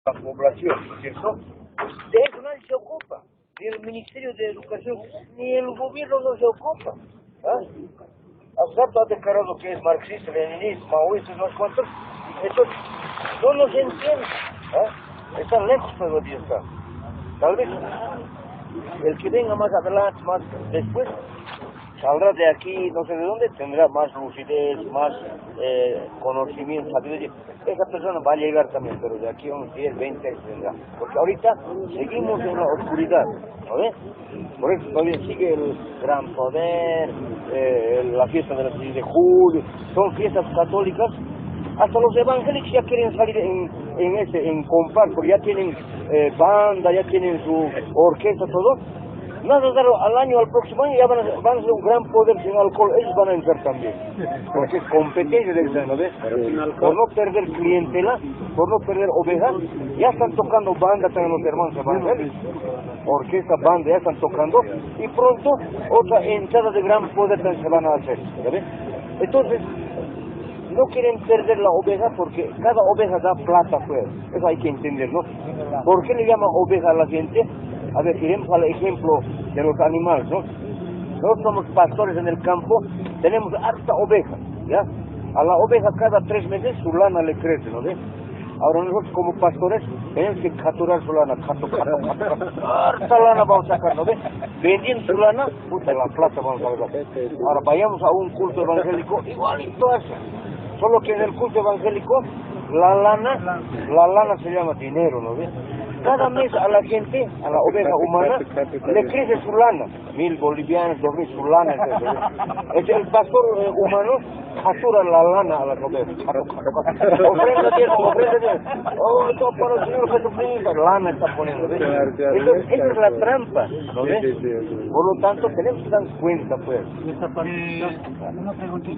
la población, ¿cierto? De eso nadie se ocupa, ni el Ministerio de Educación, ni el gobierno no se ocupa. ¿Ah? Absalto ha declarado que es marxista, leninista, maoísta, no sé cuántos, entonces no nos entiende. ¿Ah? Está lejos todavía está. Tal vez el que venga más adelante, más después, saldrá de aquí, no sé de dónde, tendrá más lucidez, más conocimiento, sabiduría. Esa persona va a llegar también, pero de aquí a unos 10, 20 años vendrá. Porque ahorita seguimos en la oscuridad, ¿no ves? Por eso todavía sigue el gran poder, la fiesta de la 6 de julio, son fiestas católicas. Hasta los evangélicos ya quieren salir en compás, porque ya tienen banda, ya tienen su orquesta, todo. Nada raro, al año, al próximo año ya van a ser un gran poder sin alcohol, ellos van a entrar también. Porque es competencia del ser, ¿no ves? Por no perder clientela, por no perder ovejas, ya están tocando banda también los hermanos evangélicos. Orquesta, banda, ya están tocando, y pronto otra entrada de gran poder también se van a hacer, ¿ya ves? Entonces, no quieren perder la oveja porque cada oveja da plata, pues. Eso hay que entender, ¿no? ¿Por qué le llama oveja a la gente? A ver, iremos al ejemplo de los animales, ¿no? Nosotros somos pastores en el campo, tenemos harta oveja, ¿ya? A la oveja cada 3 meses su lana le crece, ¿no ves? Ahora nosotros como pastores tenemos que capturar su lana, harta lana vamos a sacar, ¿no ves? Vendiendo su lana, puta, la plata vamos a ver. Ahora vayamos a un culto evangélico, igualito eso. Solo que en el culto evangélico la lana se llama dinero, ¿no ves? Cada mes a la gente, a la oveja humana, le crece su lana, 1.000 bolivianos, 2.000 su lana. Es el pastor humano factura la lana a las ovejas. Ofrenda Dios. Oh, esto para el Señor Jesucristo, lana está poniendo, ¿ves? Entonces, esa es la trampa, ¿no ves? Por lo tanto, tenemos que dar cuenta, pues.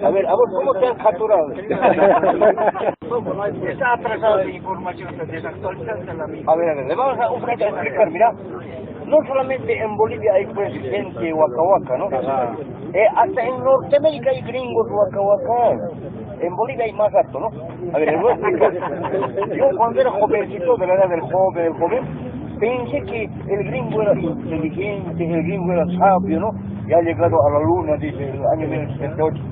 A ver, ¿a vos cómo te han capturado? Está atrasada la información, se desactualiza la misma. A ver, le vamos a un poquito a explicar, mira, no solamente en Bolivia hay pues gente waka, ¿no? Hasta en Norteamérica hay gringos waka. En Bolivia hay más harto, ¿no? A ver, les voy a explicar. Yo cuando era jovencito, de la edad del joven, pensé que el gringo era inteligente, el gringo era sabio, ¿no? Y ha llegado a la luna, dice, el año 1968.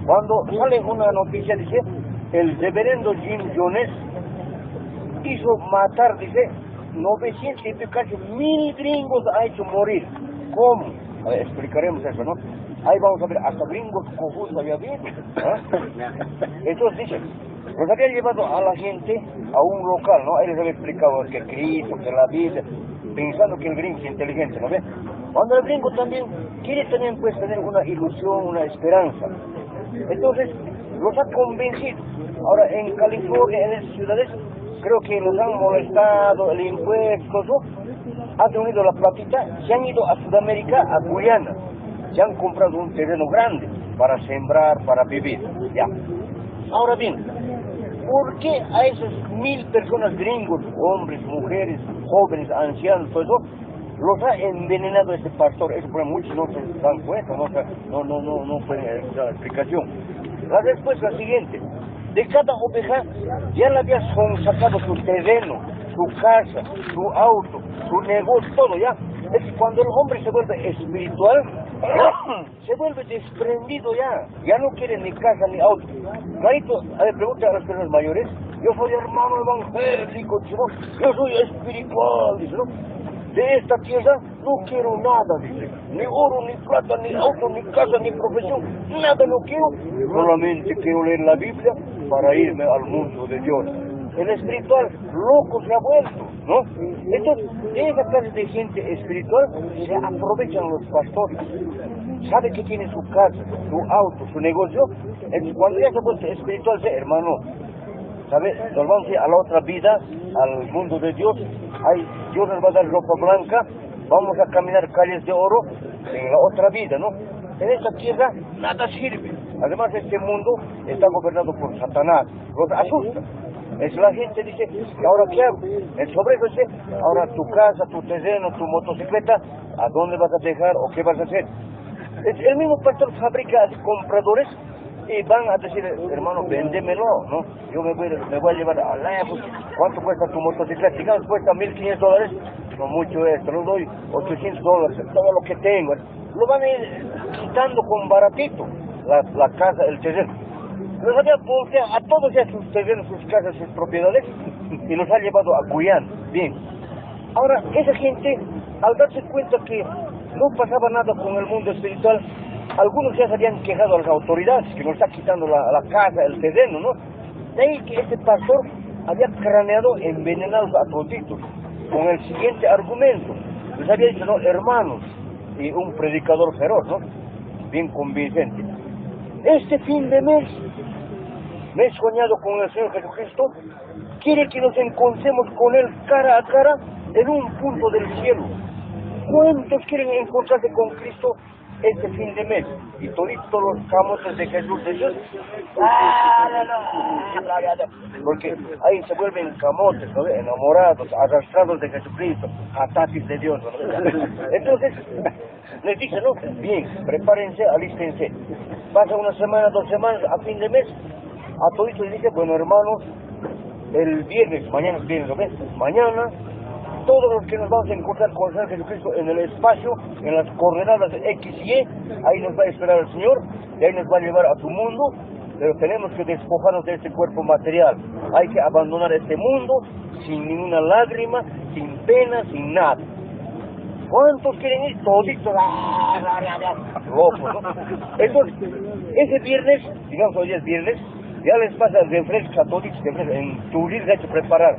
Cuando sale una noticia, dice, el reverendo Jim Jones hizo matar, dice, 900 y casi 1.000 gringos ha hecho morir. ¿Cómo? A ver, explicaremos eso, ¿no? Ahí vamos a ver, hasta gringos confusos había bien. Entonces dice, los había llevado a la gente a un local, ¿no? Ahí les había explicado que Cristo, que la Biblia, pensando que el gringo es inteligente, ¿no ve? Cuando el gringo también quiere también pues tener una ilusión, una esperanza. Entonces, los ha convencido. Ahora, en California, en esas ciudades, creo que los han molestado, el impuesto, ¿no? Han reunido la platita, se han ido a Sudamérica, a Guyana. Se han comprado un terreno grande para sembrar, para vivir, ya. Ahora bien, ¿por qué a esas 1.000 personas gringos, hombres, mujeres, jóvenes, ancianos, todo eso, los ha envenenado este pastor? Eso por muchos no se dan cuenta, no pueden dar explicación. La respuesta es la siguiente: de cada oveja ya le había sacado su terreno, su casa, su auto, su negocio, todo ya. Es que cuando el hombre se vuelve espiritual, se vuelve desprendido ya no quiere ni casa ni auto. Clarito, a ver, pregunta a las personas mayores, yo soy hermano evangélico, dice, ¿no? Yo soy espiritual, dice, ¿no? De esta tierra no quiero nada, dice, ni oro, ni plata, ni auto, ni casa, ni profesión, nada no quiero, solamente quiero leer la Biblia para irme al mundo de Dios. El espiritual loco se ha vuelto, ¿no? Entonces, de esa clase de gente espiritual se aprovechan los pastores. Sabe que tiene su casa, su auto, su negocio. Entonces, cuando ya se ha vuelto espiritual, hermano, ¿sabe? Nos vamos a ir a la otra vida, al mundo de Dios. Ahí Dios nos va a dar ropa blanca, vamos a caminar calles de oro en la otra vida, ¿no? En esta tierra nada sirve. Además, este mundo está gobernado por Satanás. Los asusta. Es la gente dice, ¿y ahora qué hago? El sobre eso dice, ahora tu casa, tu terreno, tu motocicleta, ¿a dónde vas a dejar o qué vas a hacer? El mismo pastor fabrica compradores y van a decir, hermano, véndemelo, ¿no? Yo me voy a llevar a lejos. ¿Cuánto cuesta tu motocicleta? Digamos, cuesta $1,500. No mucho esto, no doy $800, todo lo que tengo. Lo van a ir quitando con baratito, la casa, el terreno. Los había volteado a todos ya sus terrenos, sus casas, sus propiedades, y los ha llevado a Guyana. Bien. Ahora, esa gente, al darse cuenta que no pasaba nada con el mundo espiritual, algunos ya se habían quejado a las autoridades, que nos está quitando la casa, el terreno, ¿no? De ahí que este pastor había craneado envenenados a toditos, con el siguiente argumento. Les había dicho, no, hermanos, y un predicador feroz, ¿no? Bien convincente. Este fin de mes, me he soñado con el Señor Jesucristo, quiere que nos encontremos con Él cara a cara en un punto del cielo. ¿Cuántos quieren encontrarse con Cristo este fin de mes? Y toditos los camotes de Jesús, porque ahí se vuelven camotes, ¿no? Enamorados, arrastrados de Jesucristo, ataques de Dios, ¿no? Entonces, les dice, no, bien, prepárense, alístense. Pasa una semana, 2 semanas, a fin de mes, a toditos les dice, bueno, hermanos, el viernes, mañana es viernes, ¿lo ves? Mañana, todos los que nos vamos a encontrar con el Señor Jesucristo en el espacio, en las coordenadas X y Y, ahí nos va a esperar el Señor, y ahí nos va a llevar a su mundo, pero tenemos que despojarnos de este cuerpo material. Hay que abandonar este mundo sin ninguna lágrima, sin pena, sin nada. ¿Cuántos quieren ir? Toditos, locos, ¿no? Entonces, ese viernes, digamos hoy es viernes, ya les pasa el refresco a toditos, en Turín se ha hecho preparar.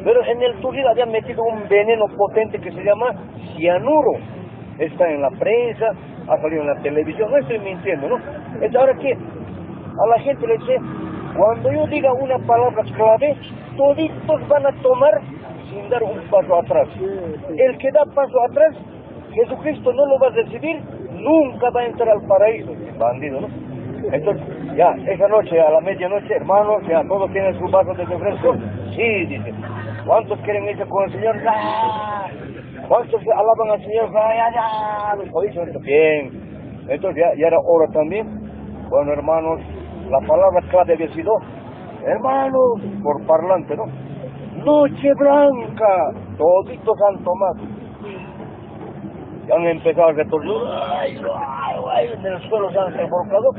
Pero en el Turín habían metido un veneno potente que se llama cianuro. Está en la prensa, ha salido en la televisión, no estoy mintiendo, ¿no? Entonces, ahora que a la gente le dice, cuando yo diga una palabra clave, toditos van a tomar sin dar un paso atrás. El que da paso atrás, Jesucristo no lo va a recibir, nunca va a entrar al paraíso. Bandido, ¿no? Entonces, ya, esa noche, a la medianoche, hermanos, ya todos tienen su vaso de refresco. Sí, dice. ¿Cuántos quieren irse con el Señor? ¡Ah! ¿Cuántos alaban al Señor? ¡Ah, ya! Oíste, bien. Entonces, ya era hora también. Bueno, hermanos, la palabra clave había sido, hermanos, por parlante, ¿no? Noche blanca, toditos han tomado. Ya han empezado a retornar, en el suelo se han revolcado,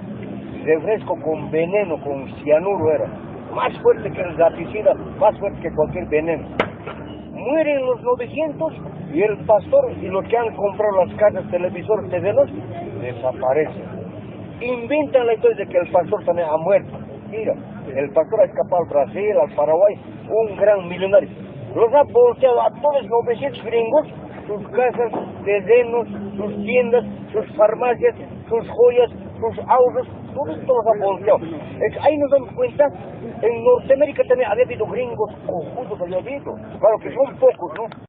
refresco con veneno, con cianuro era, más fuerte que el gaticida, más fuerte que cualquier veneno. Mueren los 900 y el pastor y los que han comprado las casas, televisores, terrenos, desaparecen. Inventan la historia de que el pastor también ha muerto. Mira, el pastor ha escapado al Brasil, al Paraguay, un gran millonario. Los ha volteado a todos los 900 gringos, sus casas, terrenos, sus tiendas, sus farmacias, sus joyas, sus ahorros, todos los ha volteado. Ahí nos damos cuenta, en Norteamérica también había habido gringos conjuntos, había habido. Claro que son pocos, ¿no?